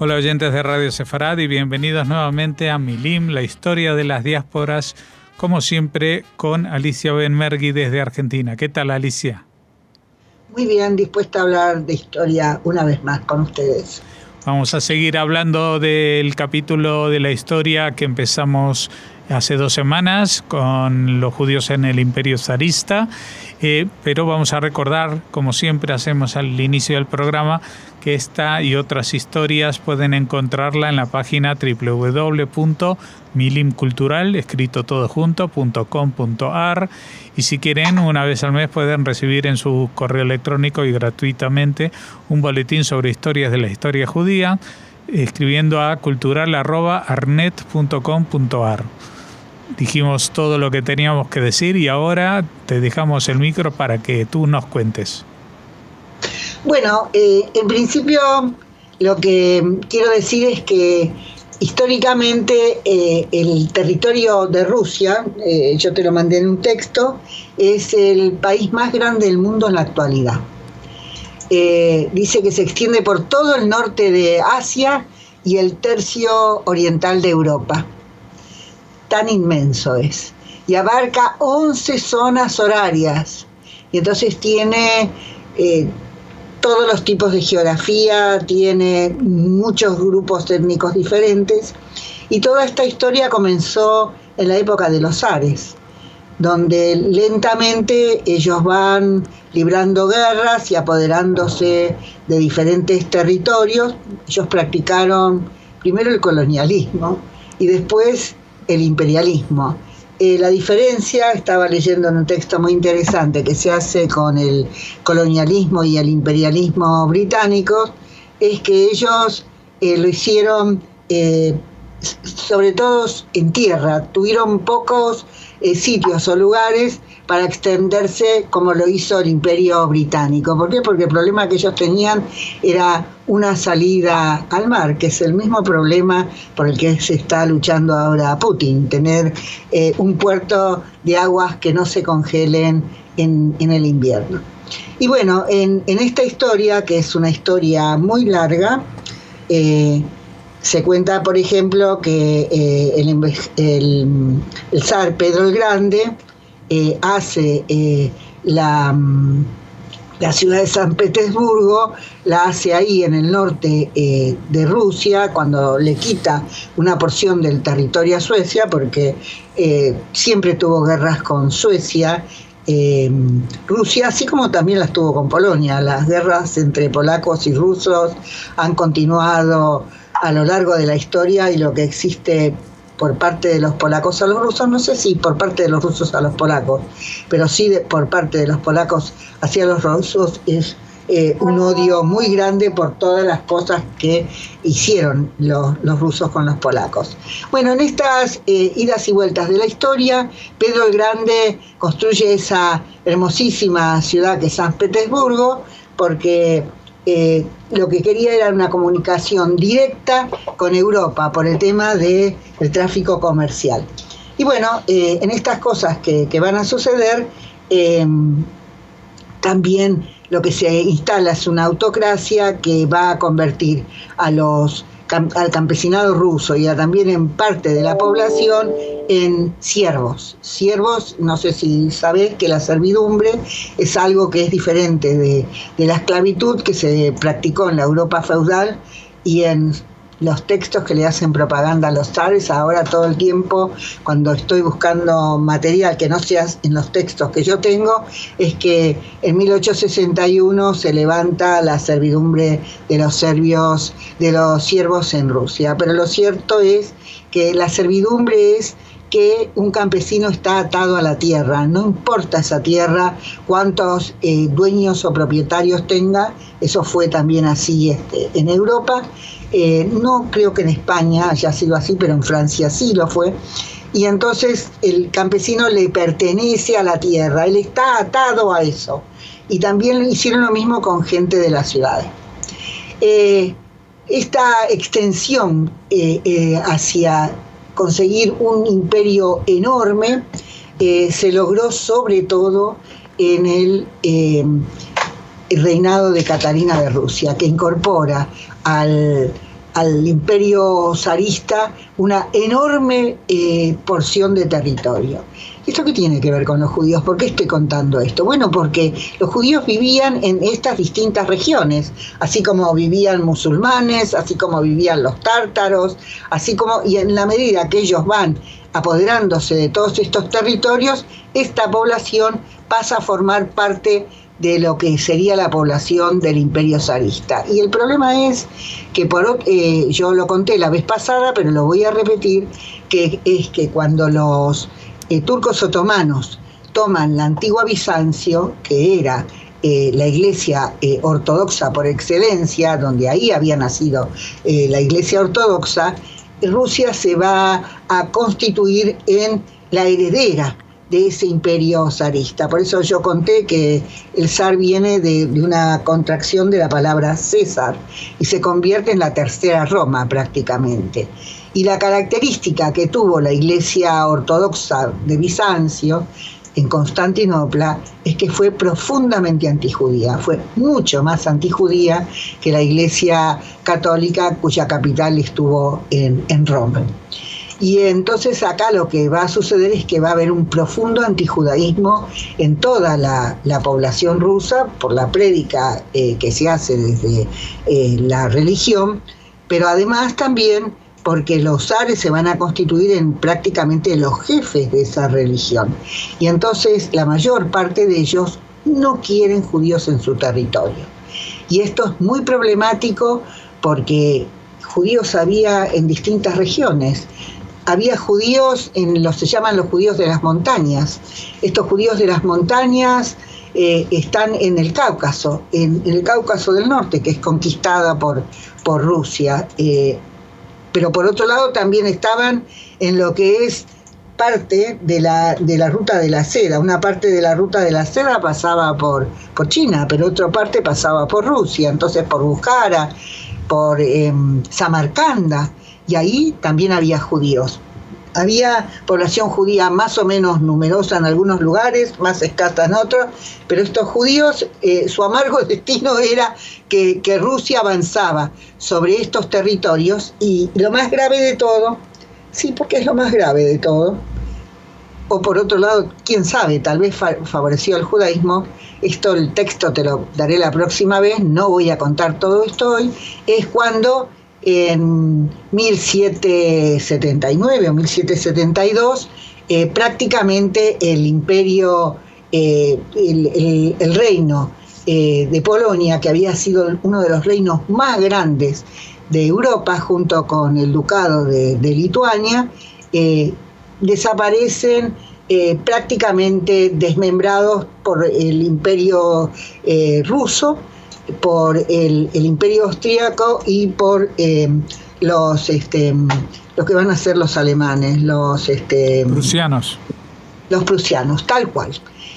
Hola oyentes de Radio Sefarad y bienvenidos nuevamente a Milim, la historia de las diásporas, como siempre con Alicia Benmergui desde Argentina. ¿Qué tal, Alicia? Muy bien, dispuesta a hablar de historia una vez más con ustedes. Vamos a seguir hablando del capítulo de la historia que empezamos hace 2 semanas con los judíos en el Imperio zarista, pero vamos a recordar, como siempre hacemos al inicio del programa, que esta y otras historias pueden encontrarla en la página www.milimcultural, escrito todo junto.com.ar, y si quieren, una vez al mes pueden recibir en su correo electrónico y gratuitamente un boletín sobre historias de la historia judía, escribiendo a cultural@arnet.com.ar. Dijimos todo lo que teníamos que decir y ahora te dejamos el micro para que tú nos cuentes. Bueno, en principio lo que quiero decir es que históricamente el territorio de Rusia, yo te lo mandé en un texto, es el país más grande del mundo en la actualidad. Dice que se extiende por todo el norte de Asia y el tercio oriental de Europa. Tan inmenso es. Y abarca 11 zonas horarias. Y entonces tiene todos los tipos de geografía, tiene muchos grupos étnicos diferentes. Y toda esta historia comenzó en la época de los zares, donde lentamente ellos van librando guerras y apoderándose de diferentes territorios. Ellos practicaron primero el colonialismo y después el imperialismo. La diferencia, estaba leyendo en un texto muy interesante que se hace con el colonialismo y el imperialismo británicos, es que ellos lo hicieron sobre todo en tierra, tuvieron pocos sitios o lugares para extenderse como lo hizo el Imperio Británico. ¿Por qué? Porque el problema que ellos tenían era una salida al mar, que es el mismo problema por el que se está luchando ahora Putin, tener un puerto de aguas que no se congelen en el invierno. Y bueno, en esta historia, que es una historia muy larga, se cuenta, por ejemplo, que el zar Pedro el Grande hace la ciudad de San Petersburgo, la hace ahí en el norte de Rusia, cuando le quita una porción del territorio a Suecia, porque siempre tuvo guerras con Suecia, Rusia, así como también las tuvo con Polonia. Las guerras entre polacos y rusos han continuado a lo largo de la historia, y lo que existe por parte de los polacos a los rusos, no sé si por parte de los rusos a los polacos, pero sí por parte de los polacos hacia los rusos, es un odio muy grande por todas las cosas que hicieron los rusos con los polacos. Bueno, en estas idas y vueltas de la historia, Pedro el Grande construye esa hermosísima ciudad que es San Petersburgo, porque lo que quería era una comunicación directa con Europa por el tema del tráfico comercial. Y bueno, en estas cosas que van a suceder, también lo que se instala es una autocracia que va a convertir al campesinado ruso y también en parte de la población en siervos. Siervos, no sé si sabés que la servidumbre es algo que es diferente de la esclavitud que se practicó en la Europa feudal, y en los textos que le hacen propaganda a los zares ahora todo el tiempo, cuando estoy buscando material que no sea en los textos que yo tengo, es que en 1861 se levanta la servidumbre de los serbios, de los siervos en Rusia. Pero lo cierto es que la servidumbre es que un campesino está atado a la tierra, no importa esa tierra cuántos dueños o propietarios tenga. Eso fue también así en Europa. No creo que en España haya sido así, pero en Francia sí lo fue. Y entonces el campesino le pertenece a la tierra, él está atado a eso. Y también hicieron lo mismo con gente de las ciudades. Esta extensión hacia conseguir un imperio enorme se logró sobre todo en el reinado de Catalina de Rusia, que incorpora al al imperio zarista una enorme porción de territorio. ¿Esto qué tiene que ver con los judíos? ¿Por qué estoy contando esto? Bueno, porque los judíos vivían en estas distintas regiones, así como vivían musulmanes, así como vivían los tártaros, y en la medida que ellos van apoderándose de todos estos territorios, esta población pasa a formar parte de lo que sería la población del imperio zarista. Y el problema es que yo lo conté la vez pasada, pero lo voy a repetir, que es que cuando los turcos otomanos toman la antigua Bizancio, que era la iglesia ortodoxa por excelencia, donde ahí había nacido la iglesia ortodoxa, Rusia se va a constituir en la heredera de ese imperio zarista. Por eso yo conté que el zar viene de una contracción de la palabra César y se convierte en la tercera Roma prácticamente. Y la característica que tuvo la iglesia ortodoxa de Bizancio en Constantinopla es que fue profundamente antijudía, fue mucho más antijudía que la iglesia católica cuya capital estuvo en Roma. Y entonces acá lo que va a suceder es que va a haber un profundo antijudaísmo en toda la población rusa por la prédica que se hace desde la religión, pero además también porque los zares se van a constituir en prácticamente los jefes de esa religión. Y entonces la mayor parte de ellos no quieren judíos en su territorio. Y esto es muy problemático porque judíos había en distintas regiones. Había judíos se llaman los judíos de las montañas. Estos judíos de las montañas están en el Cáucaso, en el Cáucaso del Norte, que es conquistada por Rusia. Pero por otro lado también estaban en lo que es parte de la ruta de la seda. Una parte de la ruta de la seda pasaba por China, pero otra parte pasaba por Rusia, entonces por Bukhara, por Samarcanda, y ahí también había judíos. Había población judía más o menos numerosa en algunos lugares, más escasa en otros, pero estos judíos, su amargo destino era que Rusia avanzaba sobre estos territorios, y lo más grave de todo, sí, porque es lo más grave de todo, o por otro lado, quién sabe, tal vez favoreció al judaísmo, el texto te lo daré la próxima vez, no voy a contar todo esto hoy, es cuando en 1779 o 1772, prácticamente el imperio, el reino de Polonia, que había sido uno de los reinos más grandes de Europa, junto con el ducado de Lituania, desaparecen prácticamente desmembrados por el imperio ruso, por el imperio austríaco y por los que van a ser los alemanes, los prusianos, tal cual.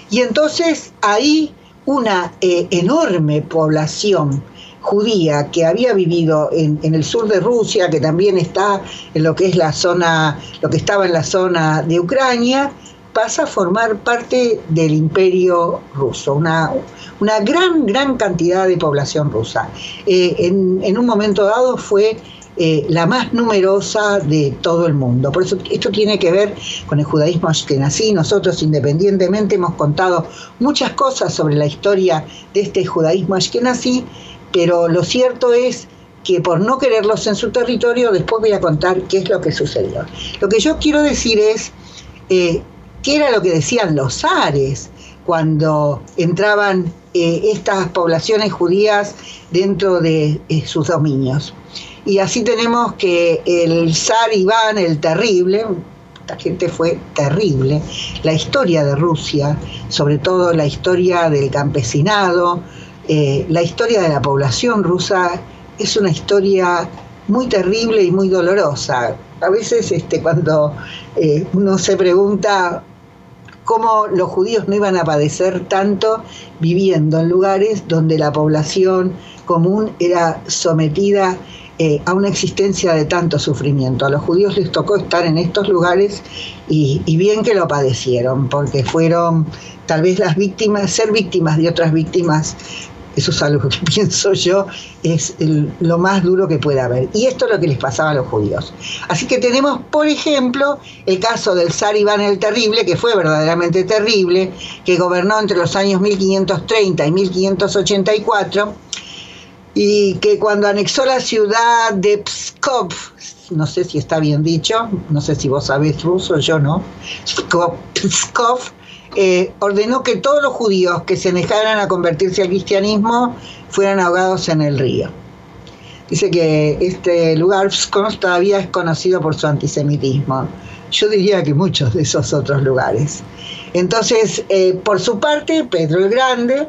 Y entonces ahí una enorme población judía que había vivido en el sur de Rusia, que también está en lo que es la zona, lo que estaba en la zona de Ucrania, pasa a formar parte del imperio ruso, una gran cantidad de población rusa. En un momento dado fue la más numerosa de todo el mundo. Por eso esto tiene que ver con el judaísmo ashkenazí. Nosotros independientemente hemos contado muchas cosas sobre la historia de este judaísmo ashkenazí, pero lo cierto es que por no quererlos en su territorio, después voy a contar qué es lo que sucedió. Lo que yo quiero decir es qué era lo que decían los zares cuando entraban estas poblaciones judías dentro de sus dominios. Y así tenemos que el zar Iván el Terrible, esta gente fue terrible, la historia de Rusia, sobre todo la historia del campesinado, la historia de la población rusa, es una historia muy terrible y muy dolorosa. A veces cuando uno se pregunta cómo los judíos no iban a padecer tanto viviendo en lugares donde la población común era sometida a una existencia de tanto sufrimiento. A los judíos les tocó estar en estos lugares y bien que lo padecieron, porque fueron tal vez ser víctimas de otras víctimas eso es algo que pienso yo, es lo más duro que puede haber. Y esto es lo que les pasaba a los judíos. Así que tenemos, por ejemplo, el caso del zar Iván el Terrible, que fue verdaderamente terrible, que gobernó entre los años 1530 y 1584, y que cuando anexó la ciudad de Pskov, no sé si está bien dicho, no sé si vos sabés ruso, yo no, Pskov, ordenó que todos los judíos que se negaran a convertirse al cristianismo fueran ahogados en el río. Dice que este lugar, Pskov, todavía es conocido por su antisemitismo. Yo diría que muchos de esos otros lugares. Entonces, por su parte, Pedro el Grande,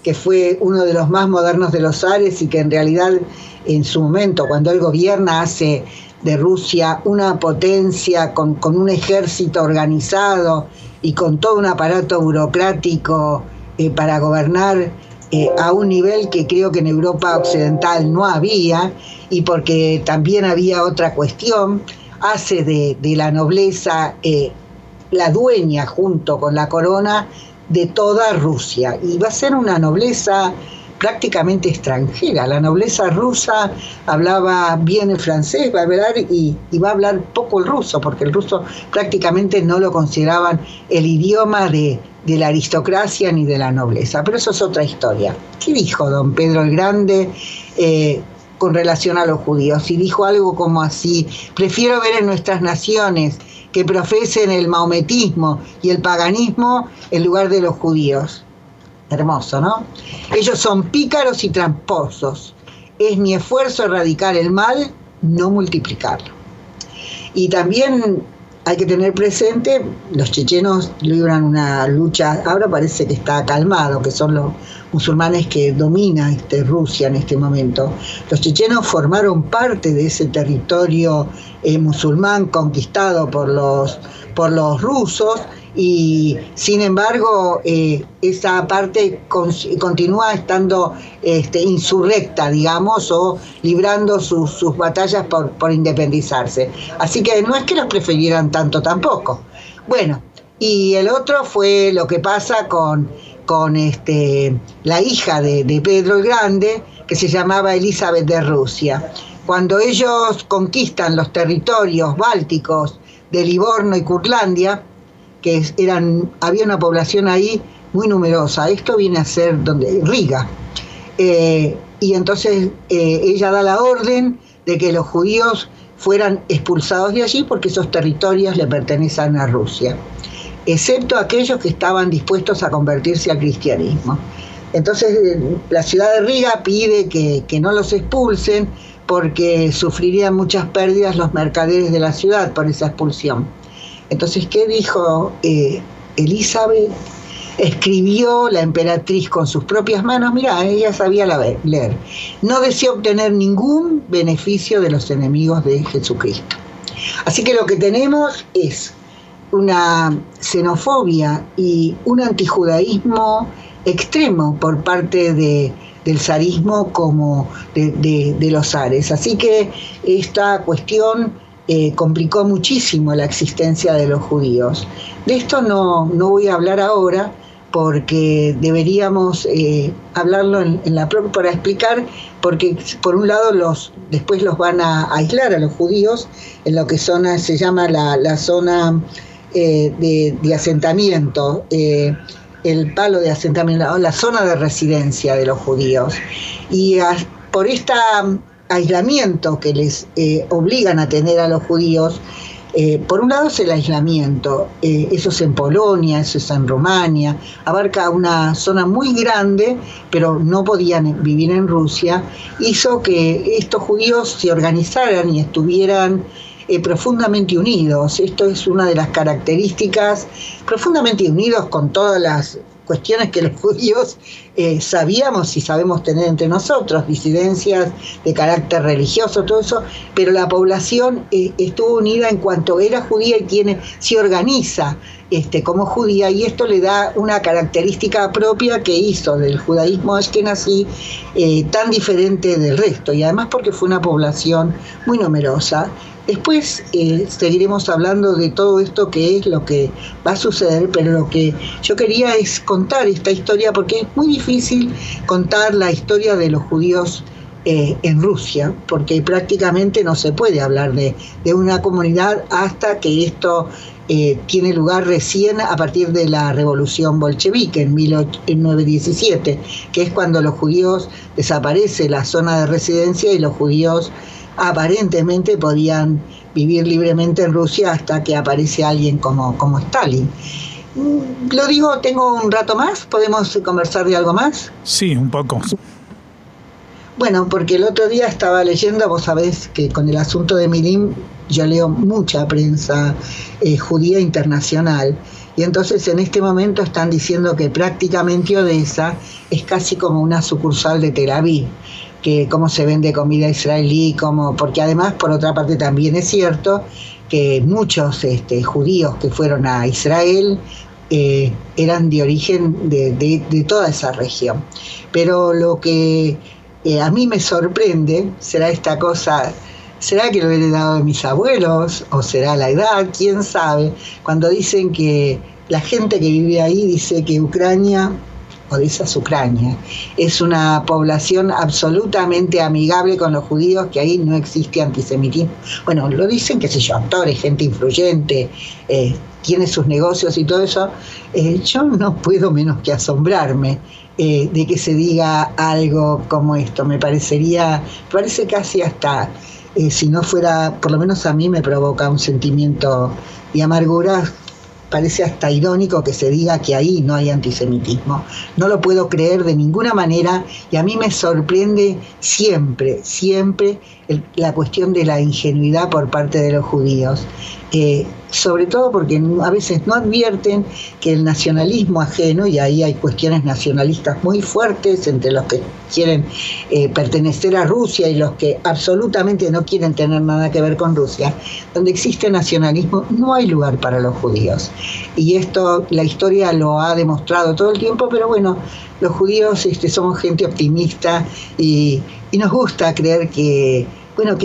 que fue uno de los más modernos de los zares y que en realidad en su momento, cuando él gobierna, hace de Rusia una potencia con un ejército organizado y con todo un aparato burocrático para gobernar a un nivel que creo que en Europa occidental no había, y porque también había otra cuestión, hace de la nobleza la dueña junto con la corona de toda Rusia, y va a ser una nobleza prácticamente extranjera. La nobleza rusa hablaba bien el francés, va a hablar y va a hablar poco el ruso, porque el ruso prácticamente no lo consideraban el idioma de la aristocracia ni de la nobleza, pero eso es otra historia. ¿Qué dijo don Pedro el Grande con relación a los judíos? Y dijo algo como así: prefiero ver en nuestras naciones que profesen el maometismo y el paganismo en lugar de los judíos. Hermoso, ¿no? Ellos son pícaros y tramposos. Es mi esfuerzo erradicar el mal, no multiplicarlo. Y también hay que tener presente, los chechenos libran una lucha, ahora parece que está calmado, que son los musulmanes que dominan Rusia en este momento. Los chechenos formaron parte de ese territorio musulmán conquistado por los rusos, y sin embargo esa parte continúa estando insurrecta, digamos, o librando sus batallas por independizarse. Así que no es que los prefirieran tanto tampoco. Bueno, y el otro fue lo que pasa con la hija de Pedro el Grande, que se llamaba Elizabeth de Rusia. Cuando ellos conquistan los territorios bálticos de Livorno y Curlandia, que había una población ahí muy numerosa, esto viene a ser Riga, y entonces ella da la orden de que los judíos fueran expulsados de allí porque esos territorios le pertenecen a Rusia, excepto aquellos que estaban dispuestos a convertirse al cristianismo. Entonces la ciudad de Riga pide que no los expulsen porque sufrirían muchas pérdidas los mercaderes de la ciudad por esa expulsión. Entonces, ¿qué dijo Elizabeth? Escribió la emperatriz con sus propias manos, mirá, ella sabía leer: no deseo obtener ningún beneficio de los enemigos de Jesucristo. Así que lo que tenemos es una xenofobia y un antijudaísmo extremo por parte del zarismo como de los zares. Así que esta cuestión complicó muchísimo la existencia de los judíos. De esto no voy a hablar ahora, porque deberíamos hablarlo en la propia, para explicar, porque por un lado después los van a aislar a los judíos en lo que se llama la zona de asentamiento, el palo de asentamiento, la zona de residencia de los judíos. Y por esta aislamiento que les obligan a tener a los judíos, por un lado es el aislamiento, eso es en Polonia, eso es en Rumania, abarca una zona muy grande, pero no podían vivir en Rusia, hizo que estos judíos se organizaran y estuvieran profundamente unidos. Esto es una de las características, profundamente unidos con todas las cuestiones que los judíos sabíamos y sabemos tener entre nosotros, disidencias de carácter religioso, todo eso, pero la población estuvo unida en cuanto era judía y se organiza como judía, y esto le da una característica propia que hizo del judaísmo ashkenazí tan diferente del resto, y además porque fue una población muy numerosa. Después seguiremos hablando de todo esto, que es lo que va a suceder, pero lo que yo quería es contar esta historia, porque es muy difícil contar la historia de los judíos en Rusia, porque prácticamente no se puede hablar de una comunidad hasta que esto tiene lugar recién a partir de la revolución bolchevique en 1917, que es cuando los judíos desaparece la zona de residencia y los judíos aparentemente podían vivir libremente en Rusia hasta que aparece alguien como Stalin. Lo digo, tengo un rato más, ¿podemos conversar de algo más? Sí, un poco. Bueno, porque el otro día estaba leyendo, vos sabés que con el asunto de Mirim yo leo mucha prensa judía internacional, y entonces en este momento están diciendo que prácticamente Odessa es casi como una sucursal de Tel Aviv, que cómo se vende comida israelí, porque además por otra parte también es cierto que muchos judíos que fueron a Israel eran de origen de toda esa región. Pero lo que a mí me sorprende será esta cosa. ¿Será que lo he heredado de mis abuelos? ¿O será la edad? ¿Quién sabe? Cuando dicen que la gente que vive ahí dice que Ucrania, Odessa es Ucrania, es una población absolutamente amigable con los judíos, que ahí no existe antisemitismo. Bueno, lo dicen, qué sé yo, actores, gente influyente, tiene sus negocios y todo eso. Yo no puedo menos que asombrarme de que se diga algo como esto. Me parece casi hasta... si no fuera, por lo menos a mí me provoca un sentimiento de amargura, parece hasta irónico que se diga que ahí no hay antisemitismo. No lo puedo creer de ninguna manera, y a mí me sorprende siempre la cuestión de la ingenuidad por parte de los judíos. Sobre todo porque a veces no advierten que el nacionalismo ajeno, y ahí hay cuestiones nacionalistas muy fuertes entre los que quieren pertenecer a Rusia y los que absolutamente no quieren tener nada que ver con Rusia, donde existe nacionalismo no hay lugar para los judíos. Y esto la historia lo ha demostrado todo el tiempo, pero bueno, los judíos somos gente optimista y nos gusta creer que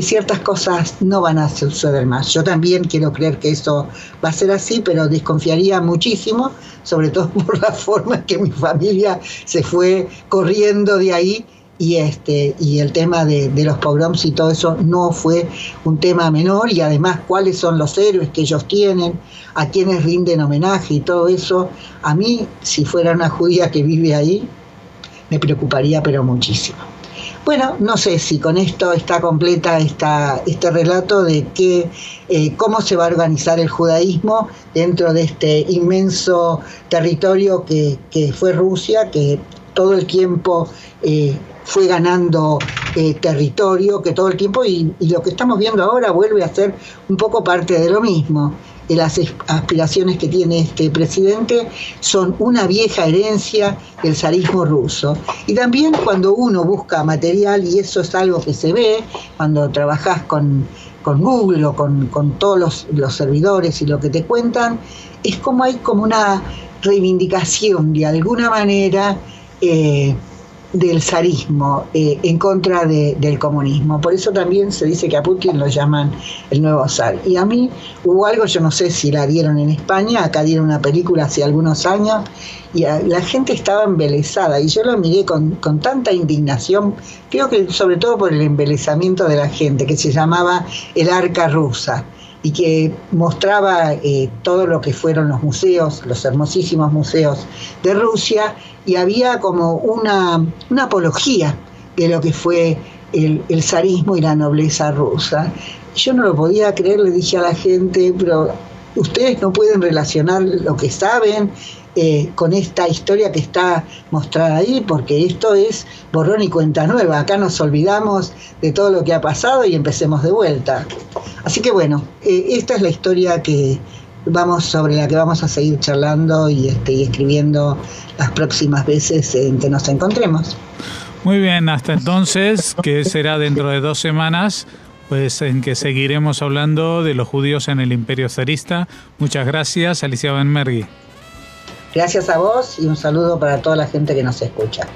ciertas cosas no van a suceder más. Yo también quiero creer que eso va a ser así, pero desconfiaría muchísimo, sobre todo por la forma en que mi familia se fue corriendo de ahí, y el tema de los pogroms y todo eso no fue un tema menor, y además cuáles son los héroes que ellos tienen, a quienes rinden homenaje y todo eso. A mí, si fuera una judía que vive ahí, me preocuparía pero muchísimo. Bueno, no sé si con esto está completa este relato de cómo se va a organizar el judaísmo dentro de este inmenso territorio que fue Rusia, que todo el tiempo fue ganando territorio, que todo el tiempo, y lo que estamos viendo ahora vuelve a ser un poco parte de lo mismo. Las aspiraciones que tiene este presidente son una vieja herencia del zarismo ruso. Y también cuando uno busca material, y eso es algo que se ve cuando trabajás con Google o con todos los servidores y lo que te cuentan, es como hay como una reivindicación de alguna manera del zarismo en contra del comunismo. Por eso también se dice que a Putin lo llaman el nuevo zar. Y a mí hubo algo, yo no sé si la dieron en España, acá dieron una película hace algunos años, y la gente estaba embelesada, y yo lo miré con tanta indignación, creo que sobre todo por el embelesamiento de la gente, que se llamaba El Arca Rusa, y que mostraba todo lo que fueron los museos, los hermosísimos museos de Rusia, y había como una apología de lo que fue el zarismo y la nobleza rusa. Yo no lo podía creer, le dije a la gente, pero ustedes no pueden relacionar lo que saben con esta historia que está mostrada ahí, porque esto es borrón y cuenta nueva. Acá nos olvidamos de todo lo que ha pasado y empecemos de vuelta. Así que bueno, esta es la historia sobre la que vamos a seguir charlando y escribiendo las próximas veces en que nos encontremos. Muy bien, hasta entonces, que será dentro de 2 semanas, pues en que seguiremos hablando de los judíos en el Imperio zarista. Muchas gracias, Alicia Ben Mergui. Gracias a vos y un saludo para toda la gente que nos escucha.